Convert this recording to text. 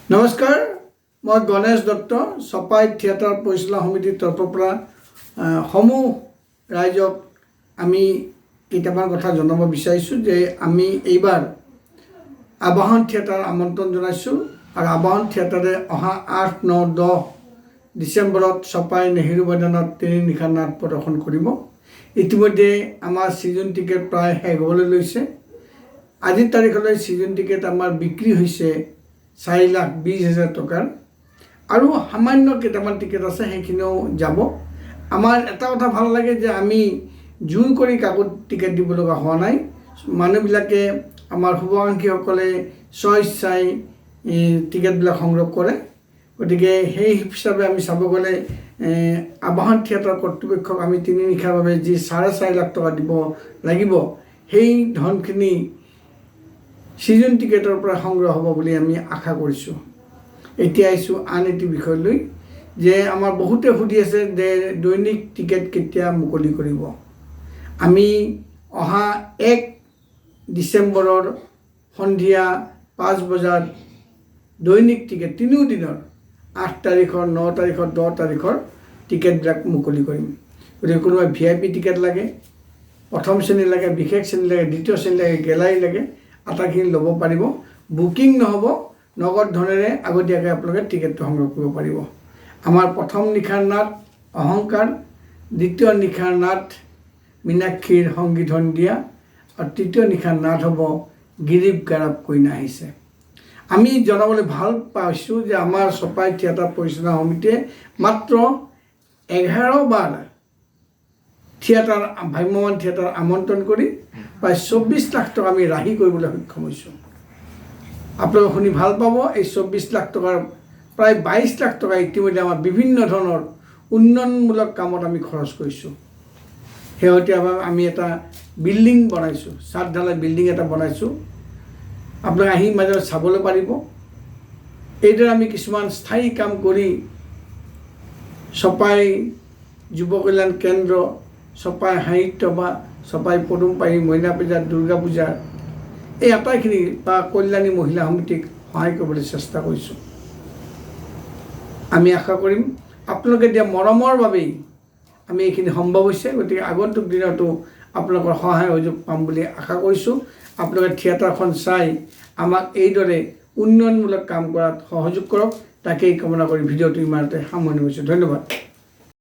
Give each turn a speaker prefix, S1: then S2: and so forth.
S1: নমস্কাৰ, মই গণেশ দত্ত চপাই থিয়েটাৰ পৰিচালনা সমিতিৰ তৰফৰ পৰা সমূহ ৰাইজক আমি কেইটামান কথা জনাব বিচাৰিছোঁ যে আমি এইবাৰ আবাহন থিয়েটাৰ আমন্ত্ৰণ জনাইছোঁ আৰু আবাহন থিয়েটাৰে অহা 8, 9, 10 ডিচেম্বৰত চপাই নেহেৰু ময়দানত তিনি নিশা নাট প্ৰদৰ্শন কৰিব। ইতিমধ্যে আমাৰ ছিজন টিকেট প্ৰায় শেষ হ'বলৈ লৈছে। আজিৰ তাৰিখলৈ ছিজন টিকেট আমাৰ বিক্ৰী হৈছে 4,20,000 টকাৰ আৰু সামান্য কেইটামান টিকেট আছে, সেইখিনিও যাব। আমাৰ এটা কথা ভাল লাগে যে আমি জোৰ কৰি কাকো টিকেট দিব লগা হোৱা নাই। মানুহবিলাকে আমাৰ শুভাকাংক্ষীসকলে স্বইচ্ছাই টিকেটবিলাক সংগ্ৰহ কৰে। গতিকে সেই হিচাপে আমি চাব গ'লে আবাহন থিয়েটাৰ কৰ্তৃপক্ষক আমি তিনি নিশাৰ বাবে যি 4.5 লাখ টকা দিব লাগিব, সেই ধনখিনি ছিজন টিকেটৰ পৰা সংগ্ৰহ হ'ব বুলি আমি আশা কৰিছোঁ। এতিয়া আহিছোঁ আন এটি বিষয়লৈ যে আমাৰ বহুতে সুধি আছে যে দৈনিক টিকেট কেতিয়া মুকলি কৰিব। আমি অহা 1 ডিচেম্বৰৰ সন্ধিয়া 5 বজাত দৈনিক টিকেট তিনিও দিনৰ 8 তাৰিখৰ, 9 তাৰিখৰ, 10 তাৰিখৰ টিকেটবিলাক মুকলি কৰিম। গতিকে কোনোবাই VIP টিকেট লাগে, প্ৰথম শ্ৰেণী লাগে, বিশেষ শ্ৰেণী লাগে, দ্বিতীয় শ্ৰেণী লাগে, গেলাৰী লাগে, আটাইখিনি ল'ব পাৰিব। বুকিং নহ'ব, নগদ ধনেৰে আগতীয়াকৈ আপোনালোকে টিকেটটো সংগ্ৰহ কৰিব পাৰিব। আমাৰ প্ৰথম নিশাৰ নাট অহংকাৰ, দ্বিতীয় নিশাৰ নাট মীনাক্ষীৰ সংগীত দিয়া আৰু তৃতীয় নিশাৰ নাট হ'ব গিৰিপ গাৰাপ কইনা আহিছে। আমি জনাবলৈ ভাল পাইছোঁ যে আমাৰ চপাই থিয়েটাৰ পৰিচালনা সমিতিয়ে মাত্ৰ 11 বাৰ থিয়েটাৰ ভ্ৰাম্যমান থিয়েটাৰ আমন্ত্ৰণ কৰি প্ৰায় 24 লাখ টকা আমি ৰাহি কৰিবলৈ সক্ষম হৈছোঁ। আপোনালোকে শুনি ভাল পাব। এই 24 লাখ টকাৰ প্ৰায় 22 লাখ টকা ইতিমধ্যে আমাৰ বিভিন্ন ধৰণৰ উন্নয়নমূলক কামত আমি খৰচ কৰিছোঁ। শেহতীয়াভাৱে আমি এটা বিল্ডিং বনাইছোঁ, ছাদ ঢালাই বিল্ডিং এটা বনাইছোঁ। আপোনালোকে আহি মাজে চাবলৈ পাৰিব। এইদৰে আমি কিছুমান স্থায়ী কাম কৰি চপাই যুৱ কল্যাণ কেন্দ্ৰ, চপাই সাহিত্য বা চপাই পদুমপাহি মইনা পূজা, দুৰ্গা পূজা এই আটাইখিনি বা কল্যাণী মহিলা সমিতিক সহায় কৰিবলৈ চেষ্টা কৰিছোঁ। আমি আশা কৰিম আপোনালোকে দিয়া মৰমৰ বাবেই আমি এইখিনি সম্ভৱ হৈছে। গতিকে আগন্তুক দিনতো আপোনালোকৰ সহায় সহযোগ পাম বুলি আশা কৰিছোঁ। আপোনালোকে থিয়েটাৰখন চাই আমাক এইদৰে উন্নয়নমূলক কাম কৰাত সহযোগ কৰক, তাকেই কামনা কৰি ভিডিঅ'টো ইমানতে সামৰণি মাৰিছোঁ। ধন্যবাদ।